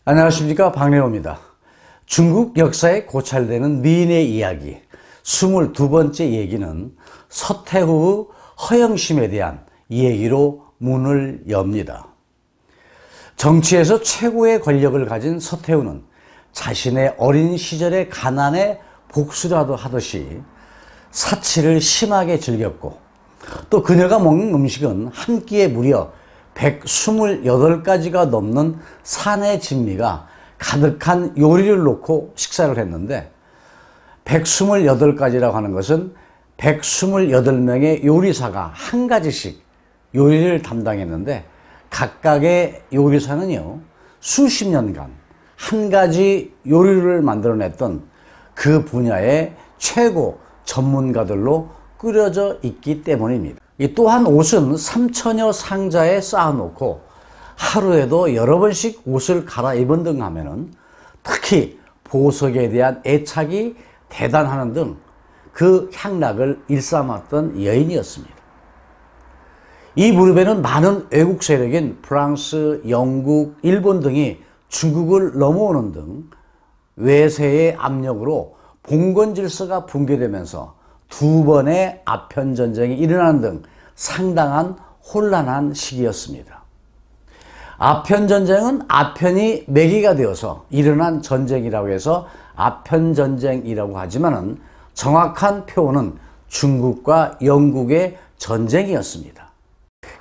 안녕하십니까, 박래호입니다. 중국 역사에 고찰되는 미인의 이야기 22번째 얘기는 서태후의 허영심에 대한 얘기로 문을 엽니다. 정치에서 최고의 권력을 가진 서태후는 자신의 어린 시절의 가난에 복수라도 하듯이 사치를 심하게 즐겼고, 또 그녀가 먹는 음식은 한 끼에 무려 128가지가 넘는 산의 진미가 가득한 요리를 놓고 식사를 했는데, 128가지라고 하는 것은 128명의 요리사가 한 가지씩 요리를 담당했는데, 각각의 요리사는요 수십 년간 한 가지 요리를 만들어냈던 그 분야의 최고 전문가들로 꾸려져 있기 때문입니다. 또한 옷은 3천여 상자에 쌓아놓고 하루에도 여러 번씩 옷을 갈아입은 등 하면은, 특히 보석에 대한 애착이 대단하는 등 그 향락을 일삼았던 여인이었습니다. 이 무렵에는 많은 외국 세력인 프랑스, 영국, 일본 등이 중국을 넘어오는 등 외세의 압력으로 봉건 질서가 붕괴되면서 2번의 아편전쟁이 일어나는 등 상당한 혼란한 시기였습니다. 아편전쟁은 아편이 매개가 되어서 일어난 전쟁이라고 해서 아편전쟁이라고 하지만은, 정확한 표현은 중국과 영국의 전쟁이었습니다.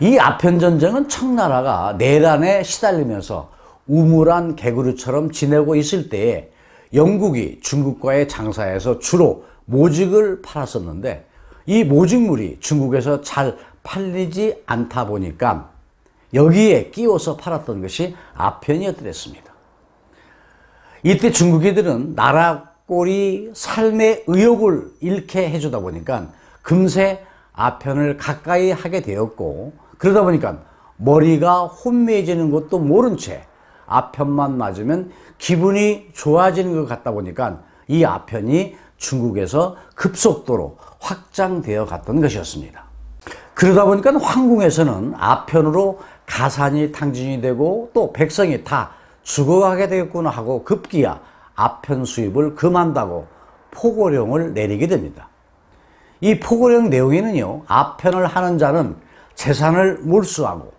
이 아편전쟁은 청나라가 내란에 시달리면서 우물안 개구리처럼 지내고 있을 때에 영국이 중국과의 장사에서 주로 모직을 팔았었는데, 이 모직물이 중국에서 잘 팔리지 않다 보니까 여기에 끼워서 팔았던 것이 아편이었더랬습니다. 이때 중국인들은 나라 꼴이 삶의 의욕을 잃게 해주다 보니까 금세 아편을 가까이 하게 되었고, 그러다 보니까 머리가 혼미해지는 것도 모른 채 아편만 맞으면 기분이 좋아지는 것 같다 보니까 이 아편이 중국에서 급속도로 확장되어 갔던 것이었습니다. 그러다 보니까 황궁에서는 아편으로 가산이 탕진이 되고, 또 백성이 다 죽어가게 되겠구나 하고 급기야 아편 수입을 금한다고 포고령을 내리게 됩니다. 이 포고령 내용에는요, 아편을 하는 자는 재산을 몰수하고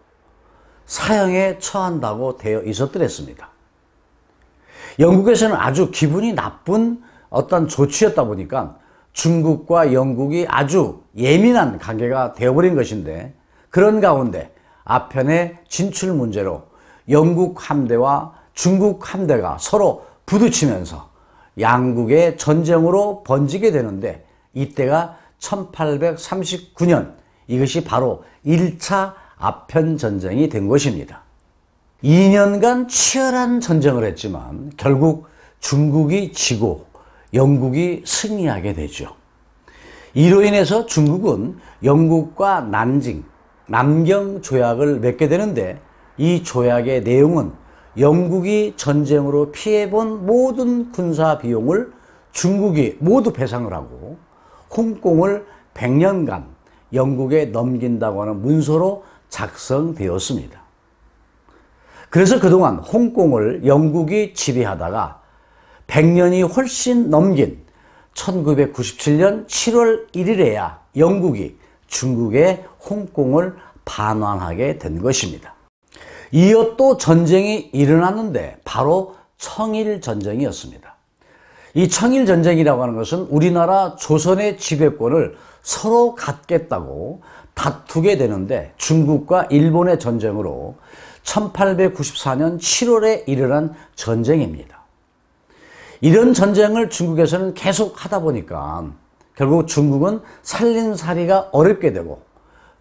사형에 처한다고 되어 있었더랬습니다. 영국에서는 아주 기분이 나쁜 어떤 조치였다 보니까 중국과 영국이 아주 예민한 관계가 되어버린 것인데, 그런 가운데 아편의 진출 문제로 영국 함대와 중국 함대가 서로 부딪히면서 양국의 전쟁으로 번지게 되는데, 이때가 1839년, 이것이 바로 1차 아편전쟁이 된 것입니다. 2년간 치열한 전쟁을 했지만 결국 중국이 지고 영국이 승리하게 되죠. 이로 인해서 중국은 영국과 남경 조약을 맺게 되는데, 이 조약의 내용은 영국이 전쟁으로 피해본 모든 군사 비용을 중국이 모두 배상을 하고 홍콩을 100년간 영국에 넘긴다고 하는 문서로 작성되었습니다. 그래서 그동안 홍콩을 영국이 지배하다가 100년이 훨씬 넘긴 1997년 7월 1일에야 영국이 중국의 홍콩을 반환하게 된 것입니다. 이어 또 전쟁이 일어났는데 바로 청일전쟁이었습니다. 이 청일전쟁이라고 하는 것은 우리나라 조선의 지배권을 서로 갖겠다고 다투게 되는데, 중국과 일본의 전쟁으로 1894년 7월에 일어난 전쟁입니다. 이런 전쟁을 중국에서는 계속 하다 보니까 결국 중국은 살림살이가 어렵게 되고,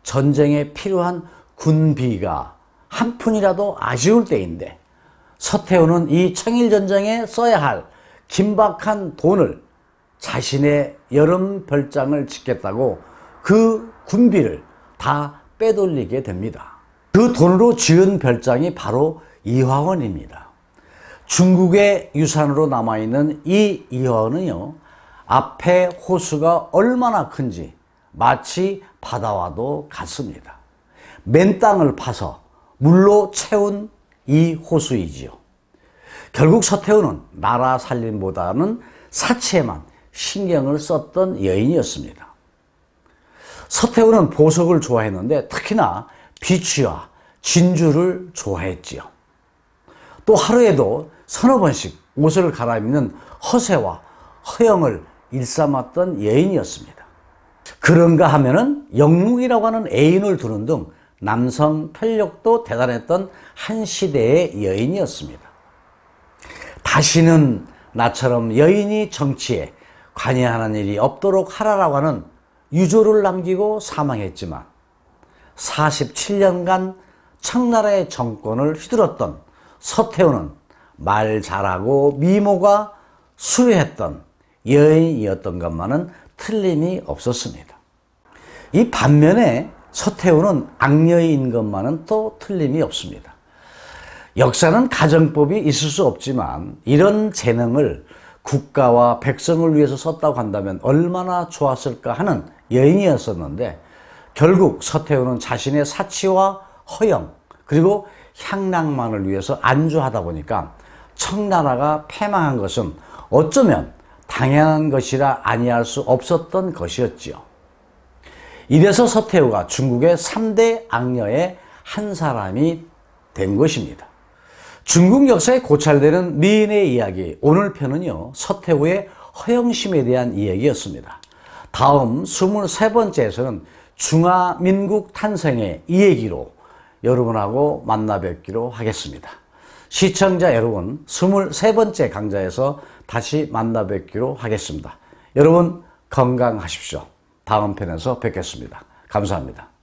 전쟁에 필요한 군비가 한 푼이라도 아쉬울 때인데, 서태후는 이 청일전쟁에 써야 할 긴박한 돈을 자신의 여름 별장을 짓겠다고 그 군비를 다 빼돌리게 됩니다. 그 돈으로 지은 별장이 바로 이화원입니다. 중국의 유산으로 남아있는 이 이화원은요, 앞에 호수가 얼마나 큰지 마치 바다와도 같습니다. 맨 땅을 파서 물로 채운 이 호수이지요. 결국 서태후는 나라 살림보다는 사치에만 신경을 썼던 여인이었습니다. 서태후는 보석을 좋아했는데 특히나 비취와 진주를 좋아했지요. 또 하루에도 서너 번씩 옷을 갈아입는 허세와 허영을 일삼았던 여인이었습니다. 그런가 하면은 영묵이라고 하는 애인을 두는 등 남성 편력도 대단했던 한 시대의 여인이었습니다. 다시는 나처럼 여인이 정치에 관여하는 일이 없도록 하라라고 하는 유조를 남기고 사망했지만 47년간 청나라의 정권을 휘둘렀던 서태후는 말 잘하고 미모가 수려했던 여인이었던 것만은 틀림이 없었습니다. 이 반면에 서태후는 악녀인 것만은 또 틀림이 없습니다. 역사는 가정법이 있을 수 없지만 이런 재능을 국가와 백성을 위해서 썼다고 한다면 얼마나 좋았을까 하는 여인이었었는데 결국 서태후는 자신의 사치와 허영 그리고 향락만을 위해서 안주하다 보니까 청나라가 패망한 것은 어쩌면 당연한 것이라 아니할 수 없었던 것이었지요. 이래서 서태후가 중국의 3대 악녀의 한 사람이 된 것입니다. 중국 역사에 고찰되는 미인의 이야기, 오늘 편은요 서태후의 허영심에 대한 이야기였습니다. 다음 23번째에서는 중화민국 탄생의 이 얘기로 여러분하고 만나 뵙기로 하겠습니다. 시청자 여러분, 23번째 강좌에서 다시 만나 뵙기로 하겠습니다. 여러분 건강하십시오. 다음 편에서 뵙겠습니다. 감사합니다.